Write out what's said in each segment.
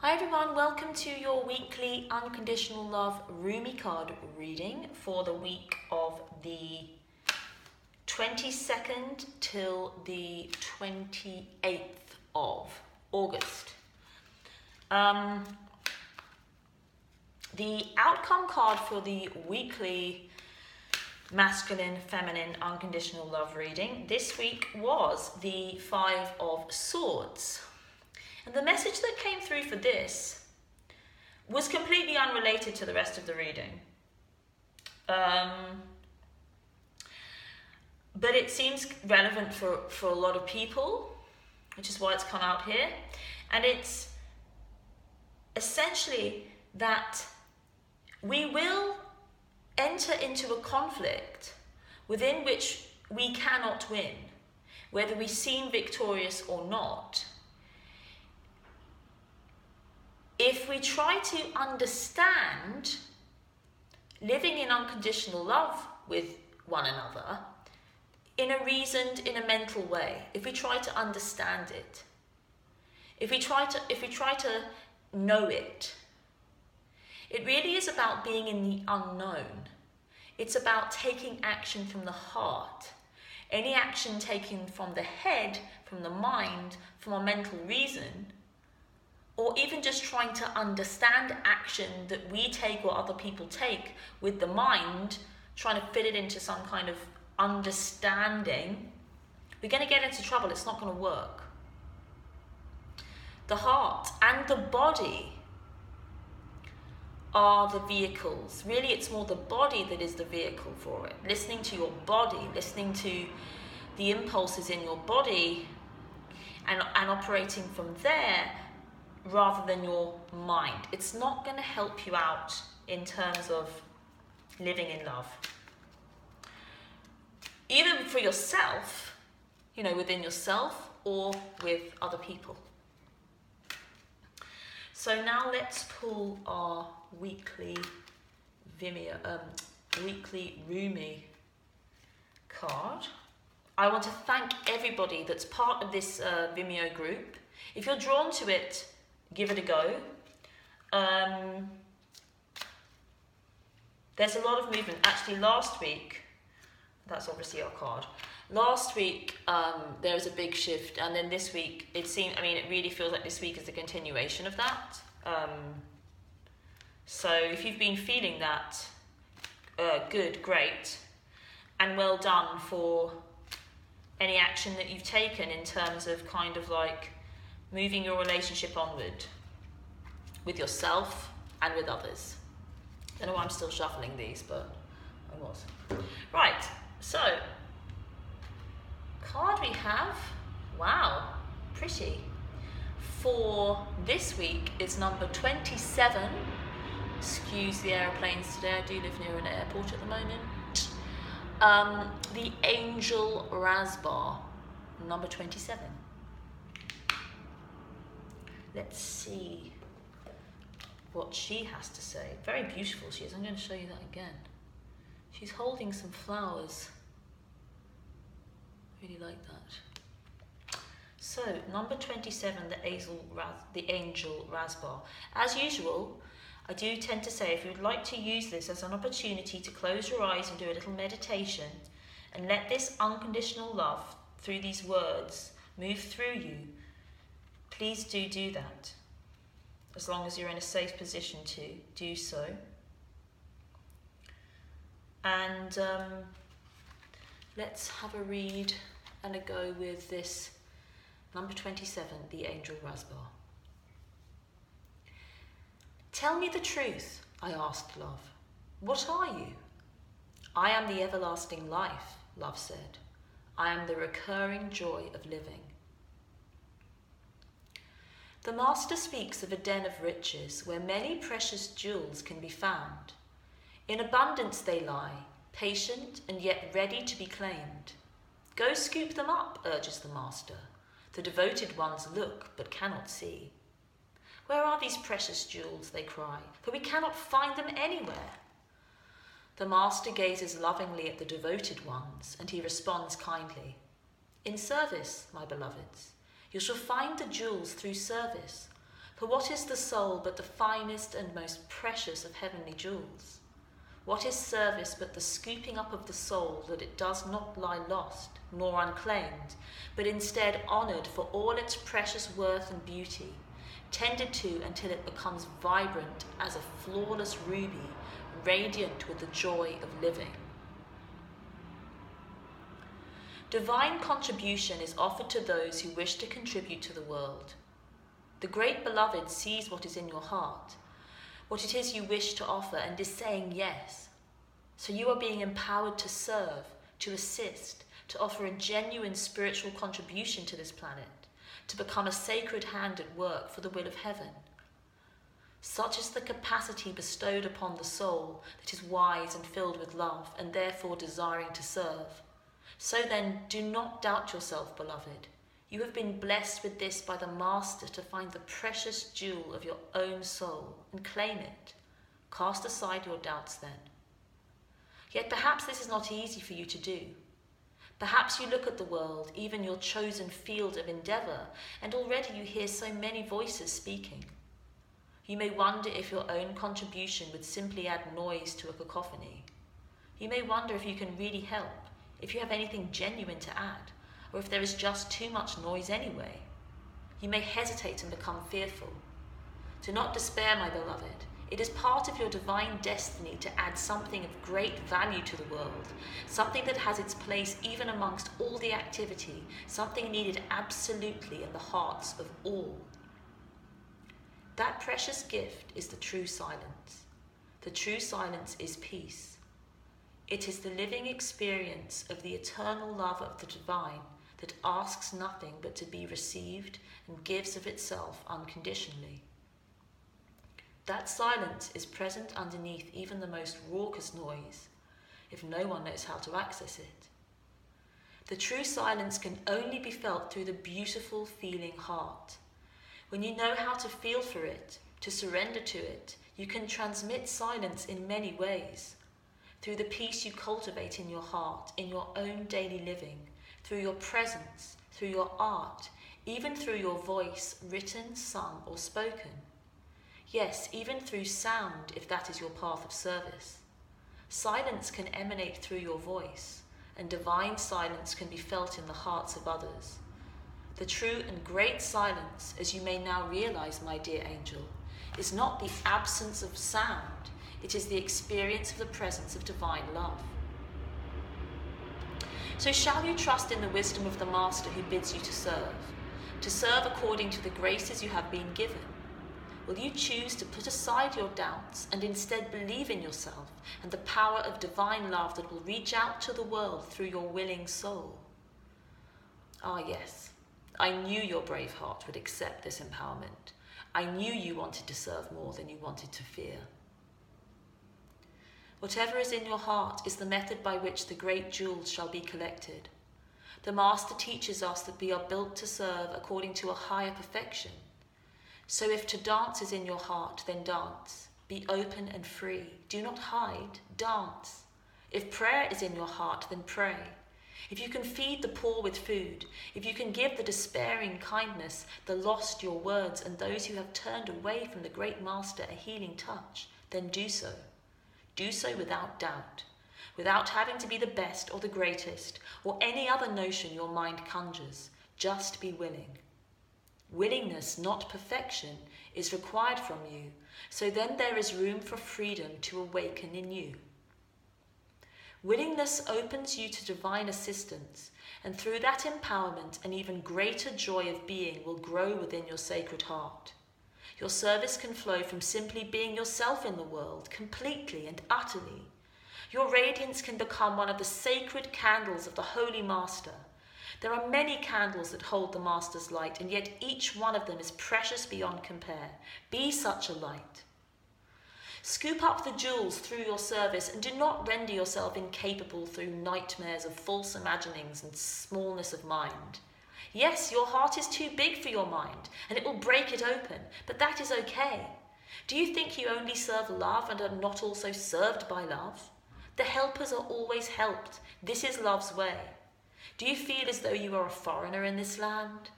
Hi everyone, welcome to your weekly Unconditional Love Rumi card reading for the week of the 22nd till the 28th of August. The outcome card for the weekly masculine, feminine, unconditional love reading this week was the Five of Swords. And the message that came through for this was completely unrelated to the rest of the reading. But it seems relevant for a lot of people, which is why it's come out here. And it's essentially that we will enter into a conflict within which we cannot win, whether we seem victorious or not. If we try to understand living in unconditional love with one another in a reasoned, in a mental way, if we try to understand it, if we try to know it, it really is about being in the unknown. It's about taking action from the heart. Any action taken from the head, from the mind, from a mental reason, or even just trying to understand action that we take or other people take with the mind, trying to fit it into some kind of understanding, we're going to get into trouble. It's not going to work. The heart and the body are the vehicles. Really, it's more the body that is the vehicle for it. Listening to your body, listening to the impulses in your body and operating from there, rather than your mind. It's not going to help you out in terms of living in love. Either for yourself, within yourself, or with other people. So now let's pull our weekly Rumi card. I want to thank everybody that's part of this Vimeo group. If you're drawn to it, give it a go. There's a lot of movement. Actually, last week, that's obviously our card. Last week, there was a big shift, and then this week, it really feels like this week is the continuation of that. So if you've been feeling that, good, great, and well done for any action that you've taken in terms of kind of like moving your relationship onward with yourself and with others. I don't know why I'm still shuffling these, but I was. Right, so, card we have, wow, pretty. For this week, it's number 27. Excuse the aeroplanes today, I do live near an airport at the moment. The Angel Rasbar, number 27. Let's see what she has to say. Very beautiful she is. I'm going to show you that again. She's holding some flowers. Really like that. So, number 27, the Angel Rasbar. As usual, I do tend to say if you would like to use this as an opportunity to close your eyes and do a little meditation and let this unconditional love through these words move through you, please do that, as long as you're in a safe position to do so. And let's have a read and a go with this number 27, the Angel Rasbar. Tell me the truth, I asked love. What are you? I am the everlasting life, love said. I am the recurring joy of living. The Master speaks of a den of riches where many precious jewels can be found. In abundance they lie, patient and yet ready to be claimed. Go scoop them up, urges the Master. The devoted ones look but cannot see. Where are these precious jewels, they cry, for we cannot find them anywhere. The Master gazes lovingly at the devoted ones, and he responds kindly. In service, my beloveds. You shall find the jewels through service, For what is the soul but the finest and most precious of heavenly jewels? What is service but the scooping up of the soul that it does not lie lost nor unclaimed, but instead honoured for all its precious worth and beauty, tended to until it becomes vibrant as a flawless ruby, radiant with the joy of living. Divine contribution is offered to those who wish to contribute to the world. The great beloved sees what is in your heart, what it is you wish to offer, and is saying yes. So you are being empowered to serve, to assist, to offer a genuine spiritual contribution to this planet, to become a sacred hand at work for the will of heaven. Such is the capacity bestowed upon the soul that is wise and filled with love, and therefore desiring to serve. So then, do not doubt yourself, beloved. You have been blessed with this by the Master to find the precious jewel of your own soul and claim it. Cast aside your doubts then. Yet perhaps this is not easy for you to do. Perhaps you look at the world, even your chosen field of endeavour, and already you hear so many voices speaking. You may wonder if your own contribution would simply add noise to a cacophony. You may wonder if you can really help, if you have anything genuine to add, or if there is just too much noise anyway. You may hesitate and become fearful. Do not despair, my beloved. It is part of your divine destiny to add something of great value to the world, something that has its place even amongst all the activity, something needed absolutely in the hearts of all. That precious gift is the true silence. The true silence is peace. It is the living experience of the eternal love of the divine that asks nothing but to be received and gives of itself unconditionally. That silence is present underneath even the most raucous noise, if no one knows how to access it. The true silence can only be felt through the beautiful feeling heart. When you know how to feel for it, to surrender to it, you can transmit silence in many ways. Through the peace you cultivate in your heart, in your own daily living, through your presence, through your art, even through your voice, written, sung, or spoken. Yes, even through sound, if that is your path of service. Silence can emanate through your voice, and divine silence can be felt in the hearts of others. The true and great silence, as you may now realize, my dear angel, is not the absence of sound, it is the experience of the presence of divine love. So shall you trust in the wisdom of the Master who bids you to serve according to the graces you have been given? Will you choose to put aside your doubts and instead believe in yourself and the power of divine love that will reach out to the world through your willing soul? Ah, yes, I knew your brave heart would accept this empowerment. I knew you wanted to serve more than you wanted to fear. Whatever is in your heart is the method by which the great jewels shall be collected. The Master teaches us that we are built to serve according to a higher perfection. So if to dance is in your heart, then dance. Be open and free. Do not hide. Dance. If prayer is in your heart, then pray. If you can feed the poor with food, if you can give the despairing kindness, the lost your words, and those who have turned away from the great Master a healing touch, then do so. Do so without doubt, without having to be the best or the greatest, or any other notion your mind conjures. Just be willing. Willingness, not perfection, is required from you, so then there is room for freedom to awaken in you. Willingness opens you to divine assistance, and through that empowerment an even greater joy of being will grow within your sacred heart. Your service can flow from simply being yourself in the world, completely and utterly. Your radiance can become one of the sacred candles of the Holy Master. There are many candles that hold the Master's light, and yet each one of them is precious beyond compare. Be such a light. Scoop up the jewels through your service, and do not render yourself incapable through nightmares of false imaginings and smallness of mind. Yes, your heart is too big for your mind, and it will break it open, but that is okay. Do you think you only serve love and are not also served by love? The helpers are always helped. This is love's way. Do you feel as though you are a foreigner in this land?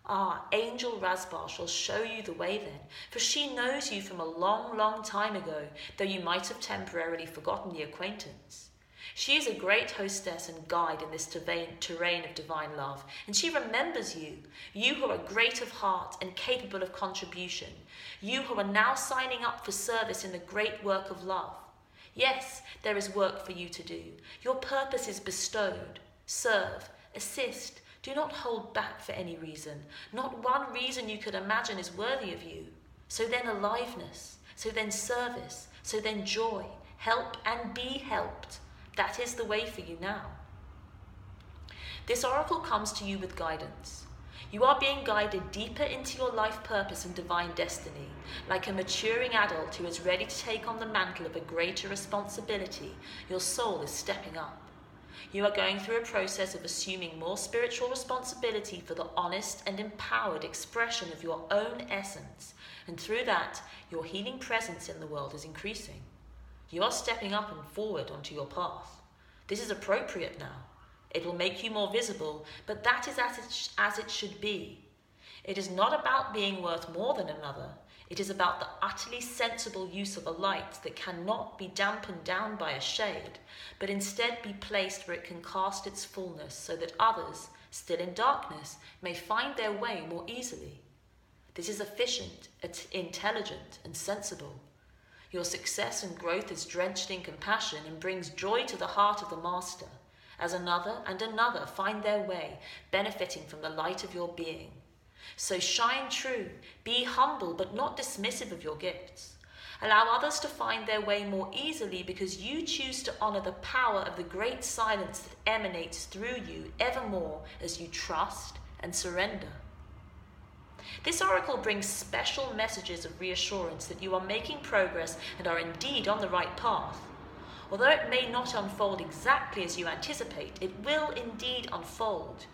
Ah, Angel Rasbar shall show you the way then, for she knows you from a long, long time ago, though you might have temporarily forgotten the acquaintance. She is a great hostess and guide in this terrain of divine love, and she remembers you, you who are great of heart and capable of contribution, you who are now signing up for service in the great work of love. Yes, there is work for you to do. Your purpose is bestowed. Serve, assist, do not hold back for any reason. Not one reason you could imagine is worthy of you. So then aliveness, so then service, so then joy, help and be helped. That is the way for you now. This oracle comes to you with guidance. You are being guided deeper into your life purpose and divine destiny. Like a maturing adult who is ready to take on the mantle of a greater responsibility, your soul is stepping up. You are going through a process of assuming more spiritual responsibility for the honest and empowered expression of your own essence, and through that, your healing presence in the world is increasing. You are stepping up and forward onto your path. This is appropriate now. It will make you more visible, but that is as it should be. It is not about being worth more than another. It is about the utterly sensible use of a light that cannot be dampened down by a shade, but instead be placed where it can cast its fullness so that others, still in darkness, may find their way more easily. This is efficient, intelligent, and sensible. Your success and growth is drenched in compassion and brings joy to the heart of the Master, as another and another find their way, benefiting from the light of your being. So shine true, be humble but not dismissive of your gifts. Allow others to find their way more easily because you choose to honor the power of the great silence that emanates through you evermore as you trust and surrender. This oracle brings special messages of reassurance that you are making progress and are indeed on the right path. Although it may not unfold exactly as you anticipate, it will indeed unfold.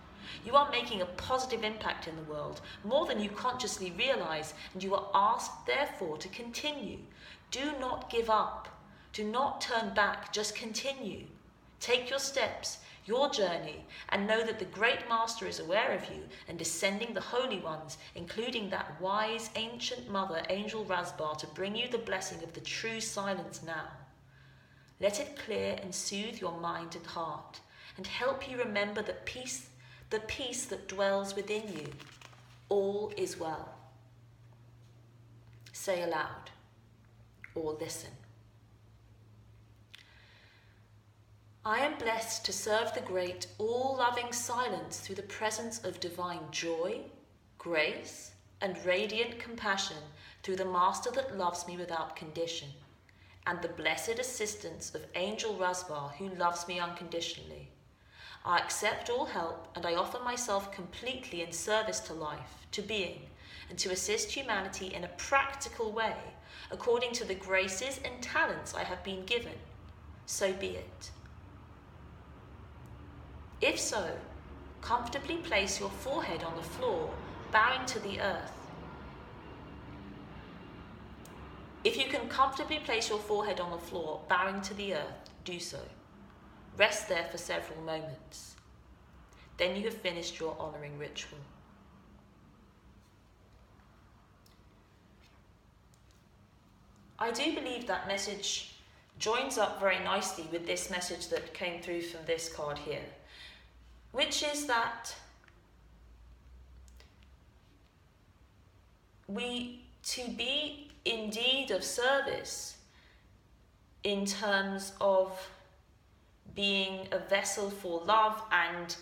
You are making a positive impact in the world, more than you consciously realize, and you are asked, therefore, to continue. Do not give up. Do not turn back, just continue. Take your steps, your journey, and know that the great Master is aware of you and is sending the holy ones, including that wise ancient mother, Angel Rasbar, to bring you the blessing of the true silence now. Let it clear and soothe your mind and heart, and help you remember the peace that dwells within you. All is well. Say aloud, or listen. I am blessed to serve the great, all-loving silence through the presence of divine joy, grace, and radiant compassion through the Master that loves me without condition, and the blessed assistance of Angel Rasbar who loves me unconditionally. I accept all help and I offer myself completely in service to life, to being, and to assist humanity in a practical way, according to the graces and talents I have been given. So be it. If so, comfortably place your forehead on the floor, bowing to the earth. If you can comfortably place your forehead on the floor, bowing to the earth, do so. Rest there for several moments. Then you have finished your honouring ritual. I do believe that message joins up very nicely with this message that came through from this card here, which is that to be indeed of service in terms of being a vessel for love and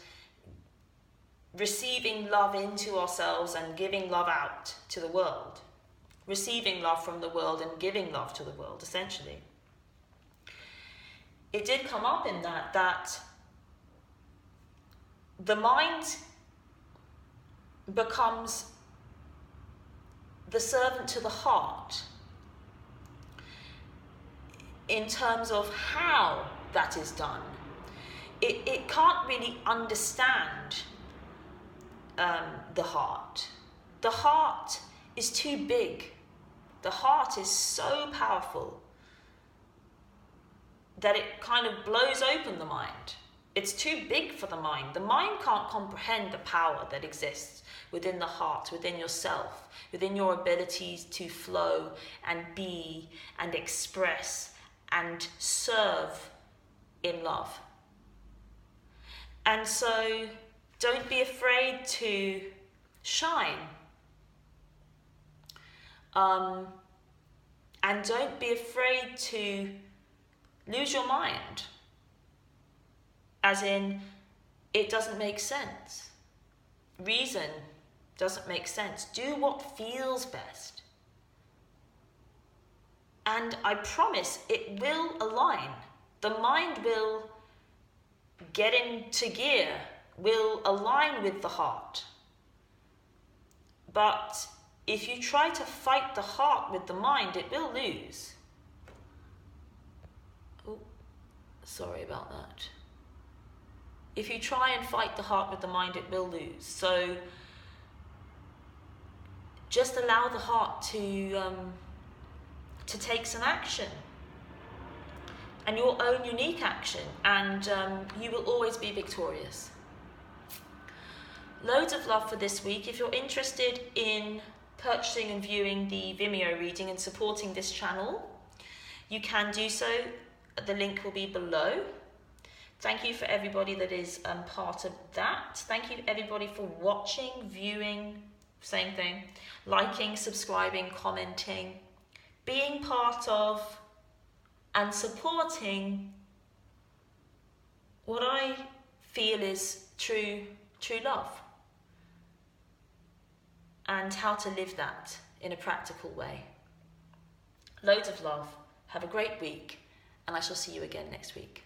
receiving love into ourselves and giving love out to the world. Receiving love from the world and giving love to the world, essentially. It did come up in that the mind becomes the servant to the heart in terms of how that is done. It can't really understand the heart. The heart is too big. The heart is so powerful that it kind of blows open the mind. It's too big for the mind. The mind can't comprehend the power that exists within the heart, within yourself, within your abilities to flow and be and express and serve in love. And so don't be afraid to shine. And don't be afraid to lose your mind. As in, it doesn't make sense. Reason doesn't make sense. Do what feels best. And I promise it will align. The mind will get into gear, will align with the heart. But if you try to fight the heart with the mind, it will lose. Oh, sorry about that. If you try and fight the heart with the mind, it will lose. So just allow the heart to take some action, and your own unique action, and you will always be victorious. Loads of love for this week. If you're interested in purchasing and viewing the Vimeo reading and supporting this channel, you can do so. The link will be below. Thank you for everybody that is part of that. Thank you everybody for watching, viewing, same thing, liking, subscribing, commenting, being part of and supporting what I feel is true love, and how to live that in a practical way. Loads of love. Have a great week, and I shall see you again next week.